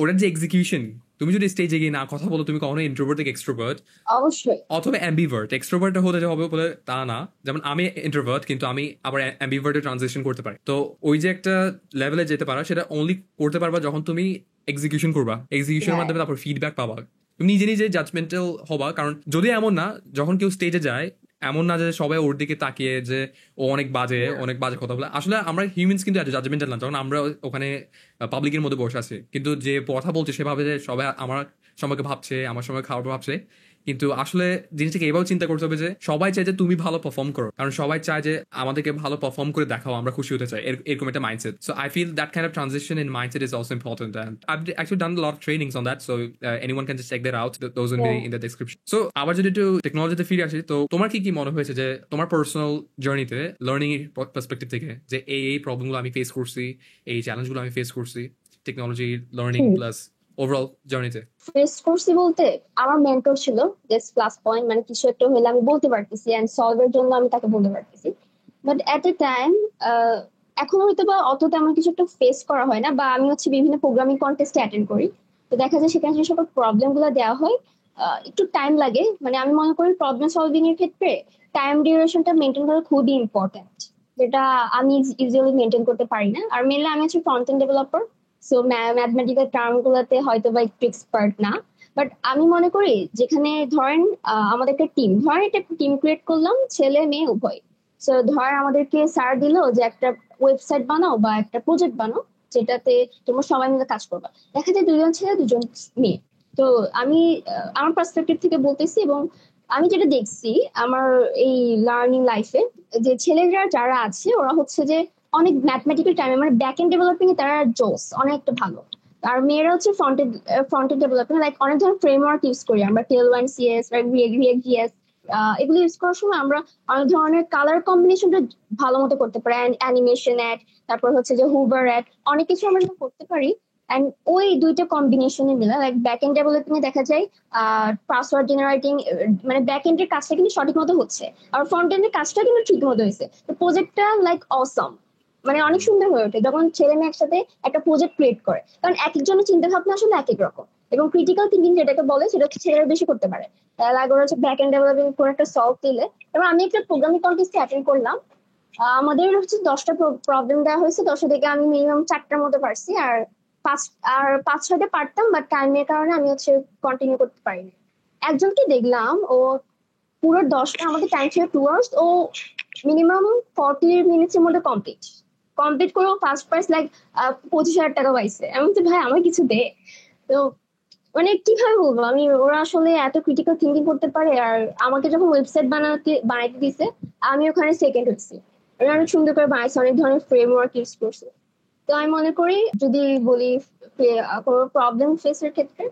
ওটার যে এক্সিকিউশন, তুমি যদি স্টেজে গিয়ে না কথা বলো, তুমি কখনো ইন্ট্রোভার্ট থেকে এক্সট্রোভার্ট অবশ্যই অথবা অ্যাম্বিভার্ট, এক্সট্রোভার্ট হতে হবে বলে তা না। যেমন আমি ইন্ট্রোভার্ট, কিন্তু আমি আবার অ্যাম্বিভার্টে ট্রানজিশন করতে পারি। তো ওই যে একটা লেভেলে যেতে পারা, সেটা অনলি করতে পারবা যখন তুমি এক্সিকিউশন করবা, এক্সিকিউশনের মাধ্যমে তারপর ফিডব্যাক পাবা, তুমি নিজে নিজে জাজমেন্টাল হবা। কারণ যদি এমন না, যখন কেউ স্টেজে যায় এমন না যে সবাই ওর দিকে তাকিয়ে যে ও অনেক বাজে কথা বলে। আসলে আমরা হিউম্যানস কিন্তু এত জাজমেন্টাল না, যখন আমরা ওখানে পাবলিকের মধ্যে বসে আছি। কিন্তু যে কথা বলছে সেভাবে যে সবাই আমার সম্পর্কে ভাবছে, আমার সময় খারাপ ভাবছে, কিন্তু আসলে জিনিসটাকে এভাবে চিন্তা করতে হবে যে সবাই চায় যে তুমি ভালো পারফর্ম করো, কারণ সবাই চায় যে আমাদেরকে ভালো পারফর্ম করে দেখাও, আমরা খুশি হতে চাই, এরকম একটা mindset. So I feel that kind of transition in mindset is also important, and I've actually done lot of trainings on that, so anyone can just check that out, those will be in the description. So আবার যদি একটু টেকনোলজিতে ফিরে আসি, তো তোমার কি কি মনে হয়েছে যে তোমার পার্সোনাল জার্নিতে লার্নিং এর পার্সপেক্টিভ থেকে যে এই প্রবলেমগুলো আমি ফেস করছি, এই চ্যালেঞ্জগুলো আমি ফেস করছি টেকনোলজি লার্নিং প্লাস ওভারঅল জার্নিতে? ফেস করছি বলতে আমার মেন্টর ছিল, জাস্ট প্লাস পয়েন্ট, মানে কিছু একটা হলে আমি বলতে পারতেছি এন্ড সলভের জন্য আমি তাকে বলতে পারতেছি। বাট এট এ টাইম এখন হয়তো বা অত তেমন কিছু একটা ফেস করা হয় না, বা আমি হচ্ছে বিভিন্ন প্রোগ্রামিং কন্টেস্টে অ্যাটেন্ড করি, তো দেখা যায় সেখানে যে সকল প্রবলেম গুলো দেওয়া হয় একটু টাইম লাগে। মানে আমি মনে করি প্রবলেম সলভিং এর ক্ষেত্রে টাইম ডিউরেশনটা মেনটেন করা খুবই ইম্পর্টেন্ট, যেটা আমি ইজিলি মেনটেন করতে পারি না। আর মেনলি আমি হচ্ছে front end developer, so mathematical term গুলোতে হয়তো বা একটু এক্সপার্ট না। বাট আমি মনে করি যেখানে ধরেন আমাদের একটা টিম, ধরেন একটা টিম ক্রিয়েট করলাম, ছেলে মেয়ে উভয়। সো ধর আমাদেরকে স্যার দিল যে একটা ওয়েবসাইট বানাও বা একটা প্রজেক্ট বানাও যেটাতে তোমরা সবাই মিলে কাজ করবা। দেখা যায় দুজন ছেলে দুজন মেয়ে। তো আমি আমার পার্সপেক্টিভ থেকে বলতেছি, এবং আমি যেটা দেখছি আমার এই লার্নিং লাইফে, যে ছেলেরা যারা আছে ওরা হচ্ছে যে অনেক ম্যাথমেটিক্যাল টাইমে, মানে ব্যাক এন্ড ডেভেলপিং এ তারা জোস অনেকটা ভালো। আর মেয়েরা হচ্ছে ফ্রন্ট এন্ড ডেভেলপিং, লাইক অনেক ধরনের ফ্রেমওয়ার্ক ইউজ করি আমরা, টেলওয়ান সিএস, রিয়েক্ট জিএস। এগুলো ইউজ করার সময় আমরা অনেক ধরনের কালার কম্বিনেশনটা ভালো মতো করতে পারি, অ্যানিমেশন অ্যাড, তারপর হচ্ছে যে হুবার অ্যাড, অনেক কিছু আমরা যেটা করতে পারি। এন্ড ওই দুইটা কম্বিনেশনে মিলে লাইক ব্যাক এন্ড ডেভেলপিং এ দেখা যায় পাসওয়ার্ড জেনারেটিং, মানে ব্যাক এন্ডের কাজটা কিন্তু সঠিক মতো হচ্ছে, আর ফ্রন্ট এন্ডের কাজটা কিন্তু ঠিক মতো হয়েছে। তো প্রজেক্টটা লাইক অসম, মানে অনেক সুন্দর হয়ে ওঠে যখন ছেলে মেয়ে একসাথে একটা প্রজেক্ট ক্রিয়েট করে, কারণ এক একজনের চিন্তা ভাবনা আসলে এক এক রকম। এবং ক্রিটিক্যাল থিঙ্কিং যেটাকে বলে সেটা হচ্ছে ছেলেরা বেশি করতে পারে। লাইক ওরা হচ্ছে ব্যাক এন্ড ডেভেলপিং করে একটা সলভ দিলে, এবং আমি একটা প্রোগ্রামিং কন্টেস্টে অ্যাটেন্ড করলাম, আমাদের হচ্ছে 10টা প্রবলেম দেওয়া হয়েছে, 10টা থেকে আমি মিনিমাম 4টার মতো পারছি, আর পাঁচ পাঁচ ছয়টা পারতাম, বাট টাইমের কারণে আমি হচ্ছে কন্টিনিউ করতে পারিনি। একজনকে দেখলাম ও পুরো 10টা, আমাদের টাইম ছিল 2 আওয়ার্স, ও মিনিমাম 40 মিনিটসের মধ্যে কমপ্লিট কমপ্লিট করে ফার্স্ট প্রাইস লাইক 25,000 টাকা পাইছে। আমি বলছি ভাই আমার কিছু দে। তো মানে কিভাবে বলবো আমি, ওরা আসলে এত ক্রিটিক্যাল থিঙ্কিং করতে পারে। আর আমাকে যখন ওয়েবসাইট বানাইতে দিছে, আমি ওখানে সেকেন্ড হয়েছি। আমি অনেক সুন্দর করে বানাইছি, অনেক ধরনের ফ্রেমওয়ার্ক ইউজ করছি। তো আমি মনে করি যদি বলি কোনো প্রবলেম ফেসের ক্ষেত্রে,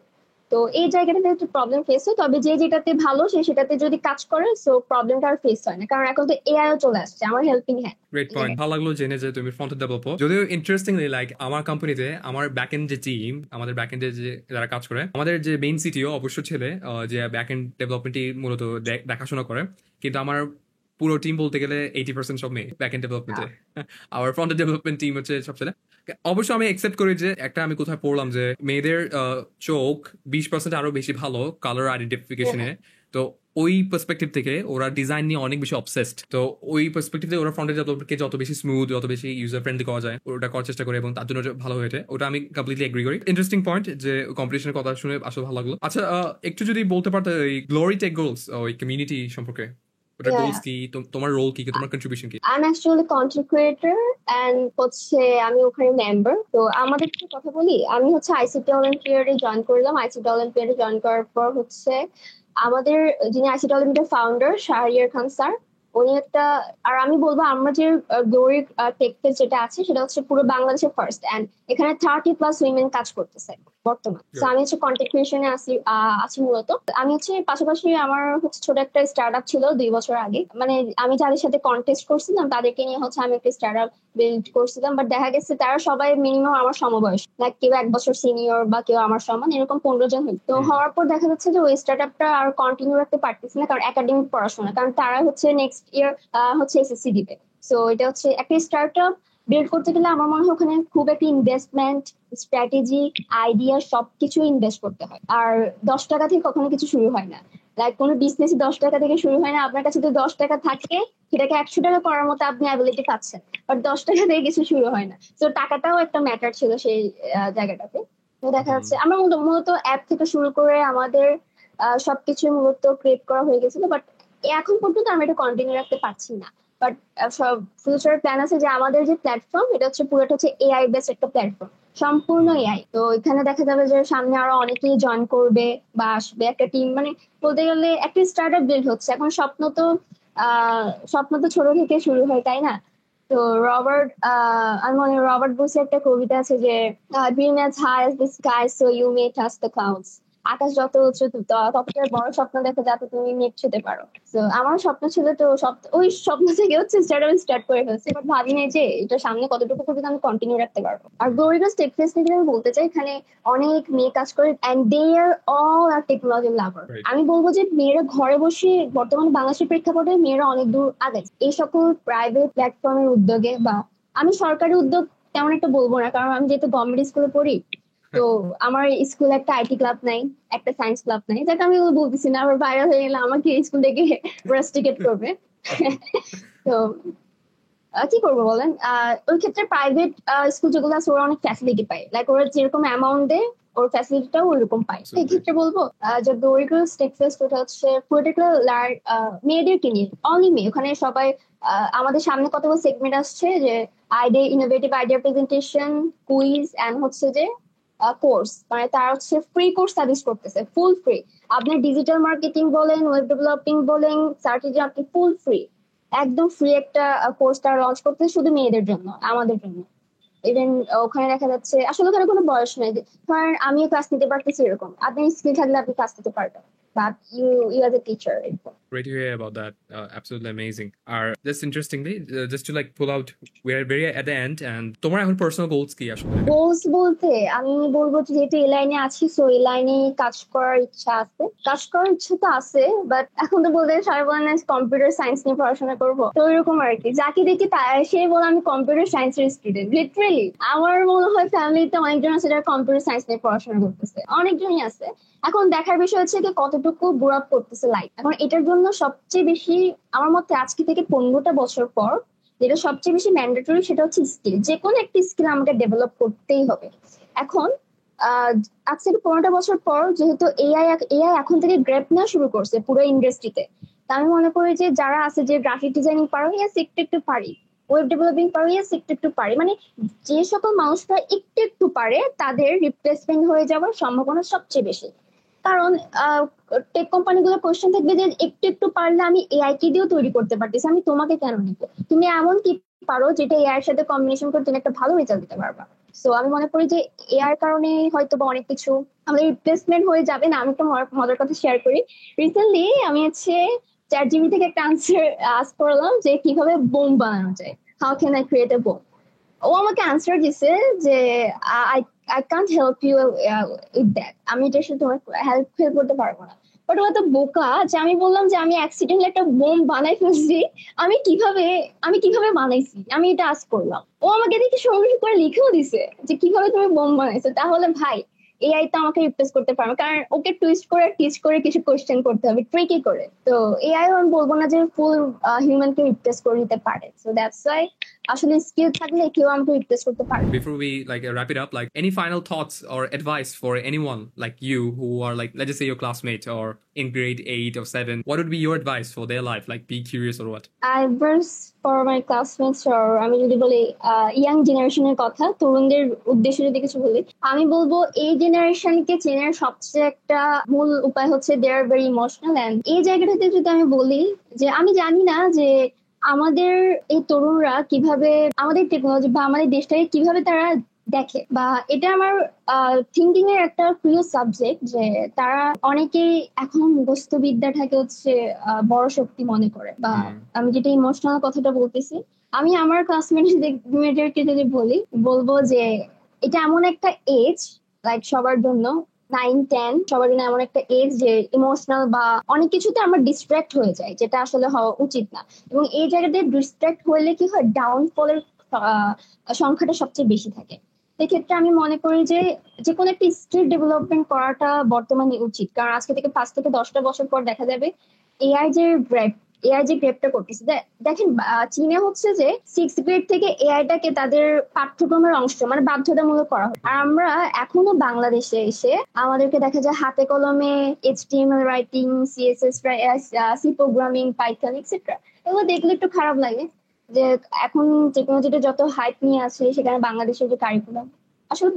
তো এই জায়গাটাতে একটু প্রবলেম ফেস হয়, তবে যে যেটাতে ভালো সে সেটাতে যদি কাজ করে সো প্রবলেমটা আর ফেস হয় না, কারণ এখন তো এআই ও চলে আসছে আমার হেল্পিং হ্যান্ড। গ্রেট পয়েন্ট, ভালো লাগলো জেনে যে তুমি ফ্রন্ট এন্ড ডেভেলপার। যদিও ইন্টারেস্টিংলি লাইক আমার কোম্পানিতে আমার ব্যাক এন্ড যে টিম, আমাদের ব্যাক এন্ডে যে যারা কাজ করে, আমাদের যে মেইন সিটিও অবশ্য ছেলে, যে ব্যাক এন্ড ডেভেলপমেন্টই মূলত দেখাশোনা করে, কিন্তু আমার পুরো টিম বলতে গেলে 80% সব মেয়ে ব্যাক এন্ড ডেভেলপমেন্টে। আর ফ্রন্ট এন্ড ডেভেলপমেন্ট টিম হচ্ছে সব ছেলে। অবশ্য আমি একসেপ্ট করি যে একটা আমি কোথায় পড়লাম যে মেয়েদের চোখ 20% আরো বেশি ভালো কালার আইডেন্টিফিকেশনে। তো ওই পার্সপেক্টিভ থেকে ওরা ডিজাইন নিয়ে অনেক বেশি অবসেসড। তো ওই পার্সপেক্টিভ থেকে ওরা ফ্রন্ট এন্ড ডেভেলপমেন্টকে যত বেশি স্মুথ, যত বেশি ইউজার ফ্রেন্ডলি করা যায় ওটা করার চেষ্টা করে, এবং তার জন্য ভালো হয়েছে। ওটা আমি কমপ্লিটলি এগ্রি করি। ইন্টারেস্টিং পয়েন্ট যে কম্পিটিশনের কথা শুনে আসলে ভালো লাগলো। আচ্ছা, একটু যদি বলতে পারতে ওই গ্লোরি টেক গোলস, ওই কমিউনিটি সম্পর্কে, ওটা গোলস কি, তোমার রোল কি, তোমার কন্ট্রিবিউশন কি? I am actually content creator and হচ্ছে আমি ওখানে মেম্বার। তো আমাদের একটু কথা বলি, আমি হচ্ছে আইসিটি অলিম্পিয়াডে জয়েন করলাম। আইসিটি অলিম্পিয়াডে জয়েন করার পর হচ্ছে আমাদের যিনি আইসিটি অলিম্পিয়াডের ফাউন্ডার শাহরিয়ার খান স্যার, উনি একটা, আর আমি বলবো আমরা যে গ্লোরি টেক ফেস্ট যেটা আছে সেটা হচ্ছে পুরো বাংলাদেশের ফার্স্ট, এন্ড এখানে 30+ উইমেন কাজ করতেছে বর্তমান। তো আমি হচ্ছে কন্টেন্ট ক্রিয়েশনে আছি মূলত। আমি হচ্ছে পাশাপাশি আমার হচ্ছে ছোট একটা স্টার্ট আপ ছিল 2 বছর আগে, মানে আমি যাদের সাথে কন্টেস্ট করছিলাম তাদেরকে নিয়ে হচ্ছে আমি একটা স্টার্ট আপ বিল্ড করছিলাম। বাট দেখা গেছে তারা সবাই মিনিমাম আমার সমবয়স, লাইক কেউ 1 বছর সিনিয়র বা কেউ আমার সমান, এরকম 15 জন হই। তো হওয়ার পর দেখা যাচ্ছে যে ওই স্টার্ট আপটা আর কন্টিনিউ রাখতে পারতেছি না, কারণ একাডেমিক পড়াশোনা, কারণ তারা হচ্ছে নেক্সট ইয়ার হচ্ছে এসএসসি দিবে। সো এটা হচ্ছে একটা স্টার্ট আপ বিল্ড করতে গেলে আমার মনে হয় ওখানে খুব একটা ইনভেস্টমেন্ট, স্ট্র্যাটেজি, আইডিয়া সবকিছু ইনভেস্ট করতে হয়। আর 10 টাকা থেকে কখনো কিছু শুরু হয় না, লাইক কোনো বিজনেস 10 টাকা থেকে শুরু হয় না। আপনার কাছে যদি 10 টাকা থাকে সেটাকে 100 টাকা করার মতো আপনি অ্যাবিলিটি পাচ্ছেন, বাট 10 টাকা থেকে কিছু শুরু হয় না। তো টাকাটাও একটা ম্যাটার ছিল সেই জায়গাটাতে। তো দেখা যাচ্ছে আমরা মূলত অ্যাপ থেকে শুরু করে আমাদের সবকিছু মূলত ক্রিয়েট করা হয়ে গেছিল, বাট এখন পর্যন্ত আমরা এটা কন্টিনিউ রাখতে পারছি না। বাট সব ফিউচার প্ল্যান আছে যে আমাদের যে প্ল্যাটফর্ম এটা হচ্ছে পুরোটা হচ্ছে এআই বেসড একটা প্ল্যাটফর্ম, সম্পূর্ণ এআই। তো এখানে দেখা যাবে যে সামনে আরো অনেকেই জয়েন করবে বা আসবে একটা টিম, মানে বলতে গেলে একটা স্টার্ট আপ বিল্ড হচ্ছে। এখন স্বপ্ন তো ছোট থেকে শুরু হয়, তাই না? তো আমি মনে হয় রবার্ট ব্রুসের একটা কবিতা আছে যে dream as high as the sky so you may touch the clouds. আকাশ যত উঁচু ততটা বড় স্বপ্ন দেখো যাতে তুমি মেঘ ছুঁতে পারো। তো আমার স্বপ্ন ছিল, তো ওই স্বপ্ন থেকে হচ্ছে স্টার্ট করে ফেলছি, বাট ভাবি নাই যে এটা সামনে কতটুকু পর্যন্ত আমি কন্টিনিউ রাখতে পারবো। আর গ্লোরিয়াস টেকফেস থেকে আমি বলতে চাই, এখানে অনেক মেয়ে কাজ করে and they are all are technology lover. Right. আমি বলবো যে মেয়েরা ঘরে বসে বর্তমানে বাংলাদেশের প্রেক্ষাপটে মেয়েরা অনেক দূর আগাচ্ছে এই সকল প্রাইভেট প্ল্যাটফর্মের উদ্যোগে। বা আমি সরকারি উদ্যোগ তেমন একটা বলবো না, কারণ আমি যেহেতু গভর্নমেন্ট স্কুলে পড়ি, তো আমার স্কুলে একটা আইটি ক্লাব নাই, একটা সায়েন্স ক্লাব নাই, যাকে আমি এগুলো বলতেছি না, আবার ভাইরাল হয়ে গেলে আমাকে স্কুল থেকে রাস্টিকেট করবে। তো কি করবো বলেন, ওই ক্ষেত্রে প্রাইভেট স্কুল যেগুলো আছে ওরা অনেক ফ্যাসিলিটি পায়, লাইক ওরা যেরকম অ্যামাউন্ট দেয় ওর ফ্যাসিলিটিটাও ওইরকম পায়। এই ক্ষেত্রে বলবো যে দরিদ্র স্টেকফেস্ট ওটা হচ্ছে পার্টিকুলার মেয়েদেরকে নিয়ে, অনলি মেয়ে। ওখানে সবাই আমাদের সামনে কতগুলো সেগমেন্ট আসছে, যে idea, innovative idea presentation, quiz and হচ্ছে যে কোর্স, মানে তারা হচ্ছে ফ্রি কোর্স সাজেস্ট করতেছে, ফুল ফ্রি। আপনার ডিজিটাল মার্কেটিং বলেন, ওয়েব ডেভেলপিং বলেন, সার্চ আপনি ফুল ফ্রি, একদম ফ্রি একটা কোর্স তারা লঞ্চ করতে শুধু মেয়েদের জন্য, আমাদের জন্য। ইভেন ওখানে দেখা যাচ্ছে আসলে ওখানে কোনো বয়স নাই, ধরেন আমিও ক্লাস নিতে পারতেছি, এরকম আপনি স্কিল থাকলে আপনি ক্লাস নিতে পারবেন, but you are the teacher. Great to hear about that. Absolutely amazing. Just interestingly, just to like pull out, we're very at the end, and তোমার এখন personal goals কি আসলে? গোলস বলতে আমি বলবো যে যেহেতু এই লাইনে আছি, সো এই লাইনে কাজ করার ইচ্ছা আছে, কাজ করার ইচ্ছা তো আছে, বাট এখন তো বলতে সবাই বলেন কম্পিউটার সায়েন্স নিয়ে পড়াশোনা করবো, তো এরকম আর কি। যাকে দেখি সে বলে আমি কম্পিউটার সায়েন্সের স্টুডেন্ট। লিটারেলি আমার মনে হয় ফ্যামিলিতে অনেকজন আছে যারা কম্পিউটার সায়েন্স নিয়ে পড়াশোনা করতেছে, অনেকজনই আছে। এখন দেখার বিষয় হচ্ছে কি কতটুকু বুড়ো আপ করতেছে লাইফ। এখন এটার জন্য সবচেয়ে বেশি আমার মতে আজকে থেকে 15টা বছর পর যেটা সবচেয়ে বেশি ম্যান্ডেটরি সেটা হচ্ছে স্কিল। যে কোনো একটা স্কিল আমাকে ডেভেলপ করতেই হবে। এখন আজ থেকে 15টা বছর পর যেহেতু এআই এখন থেকে গ্র্যাব নেওয়া শুরু করছে পুরো ইন্ডাস্ট্রিতে, তা আমি মনে করি যে যারা আছে যে গ্রাফিক ডিজাইনিং পারো, ইয়াস একটু একটু পারি, ওয়েব ডেভেলপিং পারো, ইয়াস একটু একটু পারি, মানে যে সকল মানুষরা একটু একটু পারে তাদের রিপ্লেসমেন্ট হয়ে যাওয়ার সম্ভাবনা সবচেয়ে বেশি। কারণ টেক কোম্পানিগুলো কোশ্চেন থাকবে যে একটু একটু পারলে আমি এআই কে দিয়েও তৈরি করতে পারতেছি, আমি তোমাকে কেন নিব? তুমি এমন কি পারো যেটা এআই এর সাথে কম্বিনেশন করে তুমি একটা ভালো রেজাল্ট দিতে পারবা। সো আমি মনে করি যে এআই কারণে হয়তো বা অনেক কিছু আমাদের রিপ্লেসমেন্ট হয়ে যাবে না। আমি একটা মজার কথা শেয়ার করি। রিসেন্টলি আমি হচ্ছে চ্যাট জিপি থেকে একটা আনসার আস্ক করলাম যে কিভাবে বোম বানানো যায়, how can I create a bomb. ও আমাকে আনসার দিছে যে I I can't help you with that, আমি এটার সাথে তোমার হেল্প করতে পারবো না। বাট ও এত বোকা যে আমি বললাম যে আমি অ্যাক্সিডেন্টলি একটা বোম বানাই ফেলছি, আমি কিভাবে আমি কিভাবে বানাইছি আমি এটা আজ করলাম। ও আমাকে দেখে সঙ্গে করে লিখেও দিছে যে কিভাবে তুমি বোম বানাইছো। তাহলে ভাই এআই তো আমাকে রিপ্লেস করতে পারবে, কারণ ওকে টুইস্ট করে টিচ করে কিছু কোশ্চেন করতে হবে, ট্রিকি করে। তো এআই আমি বলবো না যে ফুল হিউম্যানকে রিপ্লেস করে দিতে পারে। সো দ্যাটস ওয়াই আসলে স্কিল থাকলে কেউ আমাকে রিপ্লেস করতে পারে। Before we like wrap it up, like any final thoughts or advice for anyone like you who are like, let's just say your classmate or in grade 8 or 7, what would be your advice for their life? Like be curious or what? Advice for my classmates, or আমি যদি বলি young জেনারেশনের কথা, তরুণদের উদ্দেশ্যে যদি কিছু বলি, আমি বলবো এই জেনারেশনকে চেনার সবচেয়ে একটা মূল উপায় হচ্ছে দে আর ভেরি ইমোশনাল। এন্ড এই জায়গাটাতে যদি আমি বলি যে আমি জানি না যে আমাদের এই তরুণরা কিভাবে আমাদের টেকনোলজি বা আমাদের দেশটাকে কিভাবে তারা দেখে, বা এটা আমার থিঙ্কিং এর একটা প্রিয় সাবজেক্ট, যে তারা অনেকেই এখন মুখস্থ বিদ্যাটাকে হচ্ছে বড় শক্তি মনে করে। বা আমি যেটা ইমোশনাল কথাটা বলতেছি, আমি আমার ক্লাসমেটদেরকে যদি বলবো যে এটা এমন একটা এজ, লাইক সবার জন্য 9-10 সবার জন্য এমন একটা এজ যে ইমোশনাল বা অনেক কিছুতে আমরা ডিস্ট্রাক্ট হয়ে যায়, যেটা আসলে হওয়া উচিত না। এবং এই জায়গাতে ডিস্ট্রাক্ট হলে কি হয়, ডাউনফলের সংখ্যাটা সবচেয়ে বেশি থাকে। সেক্ষেত্রে আমি মনে করি যে যে কোনো একটা স্কিল ডেভেলপমেন্ট করাটা বর্তমানে উচিত, কারণ আজকে থেকে 5 থেকে 10টা বছর পর দেখা যাবে এআই যে গ্রেপটা করতেছে। দেখেন চীনে হচ্ছে যে 6th গ্রেড থেকে এআইটাকে তাদের পাঠ্যক্রমের অংশ, মানে বাধ্যতামূলক করা হয়। আর আমরা এখনো বাংলাদেশে এসে আমাদেরকে দেখা যায় হাতে কলমে HTML writing, CSS, C programming, Python etcetera, এগুলো দেখলে একটু খারাপ লাগে যে এখন টেকনোলজিটা যত হাইপ নিয়ে আছে সেখানে বাংলাদেশের যে কারিকুলাম আসলে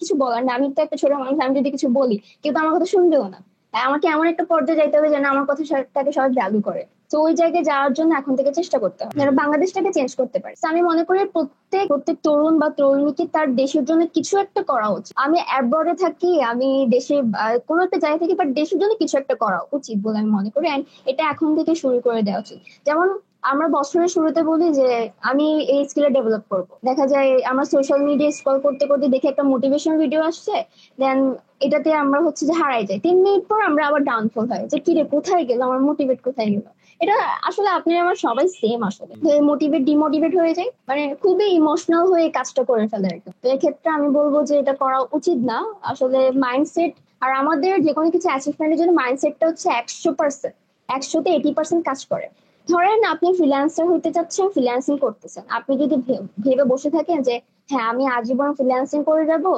কিছু বলার না, আমি তো একটা ছোট মানুষ, আমি যদি কিছু বলি কিন্তু আমার কথা শুনবেও না। আমাকে এমন একটা পর্যায়ে যাইতে হবে যেন আমার কথা তাকে সবাই ভ্যালু করে। তো ওই জায়গায় যাওয়ার জন্য এখন থেকে চেষ্টা করতে হবে যেন বাংলাদেশটাকে চেঞ্জ করতে পারে। তো আমি মনে করি প্রত্যেক প্রত্যেক তরুণ বা তরুণীকে তার দেশের জন্য কিছু একটা করা উচিত। আমি অ্যাব্রডে থাকি, আমি দেশে কোনো একটা জায়গায় থাকি, বাট দেশের জন্য কিছু একটা করা উচিত বলে আমি মনে করি। এন্ড এটা এখন থেকে শুরু করে দেওয়া উচিত। যেমন আমরা বছরের শুরুতে বলি যে আমি এই স্কিলে ডেভেলপ করব, দেখা যায় আমরা সোশ্যাল মিডিয়া স্ক্রল করতে করতে দেখে একটা মোটিভেশন ভিডিও আসছে, দেন এটাতে আমরা হচ্ছে যে হারাই যাই। 3 মিনিট পর আমরা আবার ডাউনফল হয় যে কিরে কোথায় গেল, আমার মোটিভেট কোথায় গেল। এটা আসলে আপনি আমার সবাই সেম, আসলে মোটিভেট ডিমোটিভেট হয়ে যায়, মানে খুবই ইমোশনাল হয়ে কাজটা করে ফেলে একদম। তো এক্ষেত্রে আমি বলবো যে এটা করা উচিত না। আসলে মাইন্ডসেট আর আমাদের যে কোনো কিছু অ্যাচিভমেন্টের জন্য মাইন্ডসেটটা হচ্ছে 100%, 100-তে 80% কাজ করে। ধরেন আপনি ফ্রিল্যান্সার হইতে চাচ্ছেন, ফ্রিল্যান্সিং করতেছেন, আপনি যদি ভেবে বসে থাকেন যে হ্যাঁ আমি আজীবন ফ্রিল্যান্সিং করে যাবো,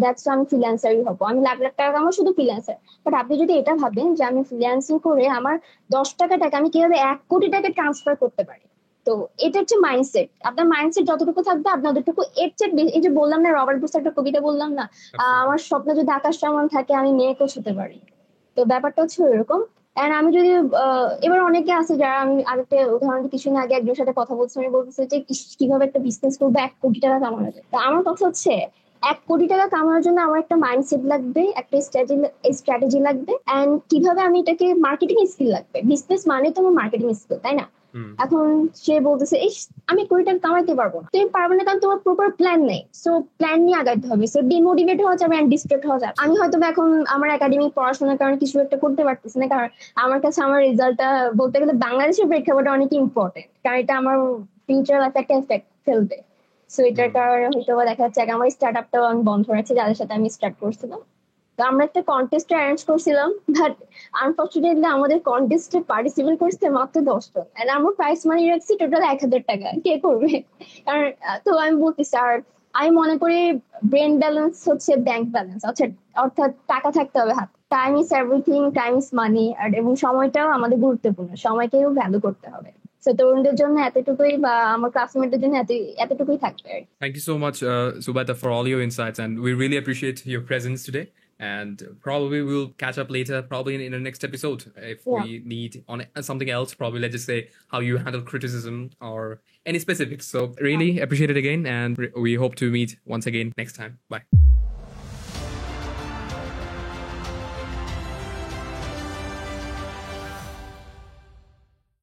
দ্যাটস আমি ফ্রিল্যান্সারই হবো, আমি লাখ লাখ টাকা কামাবো শুধু ফ্রিল্যান্সার। বাট আপনি যদি এটা ভাবেন যে আমি ফ্রিল্যান্সিং করে আমার 10 টাকাটাকে আমি কিভাবে 1 কোটি টাকা ট্রান্সফার করতে পারি, তো এটা হচ্ছে মাইন্ডসেট। আপনার মাইন্ডসেট যতটুকু থাকবে আপনার ততটুকু, এর চেয়ে এই যে বললাম না, রবার্ট ব্রুস একটা কবিতা বললাম না, আমার স্বপ্ন যদি আকাশ সমান থাকে আমি মেয়েকেও ছুতে পারি। তো ব্যাপারটা হচ্ছে এরকম। এন্ড আমি যদি এবার অনেকে আছে যারা, আমি আরেকটা উদাহরণ দিই, কিছুদিন আগে একজনের সাথে কথা বলছি, আমি বলতেছি যে ইস, কিভাবে একটা বিজনেস করবো 1 কোটি টাকা কামানো যায়। তো আমার কথা হচ্ছে 1 কোটি টাকা কামানোর জন্য আমার একটা মাইন্ডসেট লাগবে, একটা স্ট্র্যাটেজি লাগবে, এন্ড কিভাবে আমি এটাকে মার্কেটিং স্কিল লাগবে। বিজনেস মানে তো আমার মার্কেটিং স্কিল, তাই না? এখন সে বলতেছে এই আমি 1 কোটি টাকা কামাইতে পারবো না, তুমি পারবে না কারণ তোমার প্রপার প্ল্যান নেই। সো প্ল্যান নিয়ে আগাইতে হবে। সো ডিমোটিভেট হওয়া যাবে এন্ড ডিস্ট্রাক্ট হওয়া যাবে। আমি হয়তো এখন আমার একাডেমিক পড়াশোনার কারণে কিছু একটা করতে পারতেছি না, কারণ আমার কাছে আমার রেজাল্টটা বলতে গেলে বাংলাদেশের প্রেক্ষাপটে অনেক ইম্পর্টেন্ট, কারণ এটা আমার ফিউচার লাইফে একটা এফেক্ট ফেলবে। সো এটার কারণে হয়তো দেখা যাচ্ছে আমার স্টার্ট আপটাও আমি বন্ধ রাখছি যাদের সাথে আমি স্টার্ট করছিলাম। তো আমরা একটা কন্টেস্ট অ্যারেঞ্জ করছিলাম, বাট আনফর্চুনেটলি আমাদের কন্টেস্টে পার্টিসিপেট করছে মাত্র 10 জন, আর আমার প্রাইস মানি রাখছি টোটাল 1,000 টাকা। কে করবে? কারণ তো আমি বলতেছি, আর আমি মনে করি ব্রেন ব্যালেন্স হচ্ছে ব্যাংক ব্যালেন্স, আচ্ছা, অর্থাৎ টাকা থাকতে হবে হাত। Time is everything, time is money. আর এবং সময়টাও আমাদের গুরুত্বপূর্ণ, সময়কেও ভ্যালু করতে হবে। তো তরুণদের জন্য এতটুকুই, বা আমার ক্লাসমেটদের জন্য এতটুকুই থাকবে। Thank you so much, Subaita, for all your insights, and we really appreciate your presence today. And probably we'll catch up later, probably in the next episode, if Yeah. we need on something else. Probably let's just say how you handle criticism or any specifics. So really appreciate it again, and we hope to meet once again next time. Bye.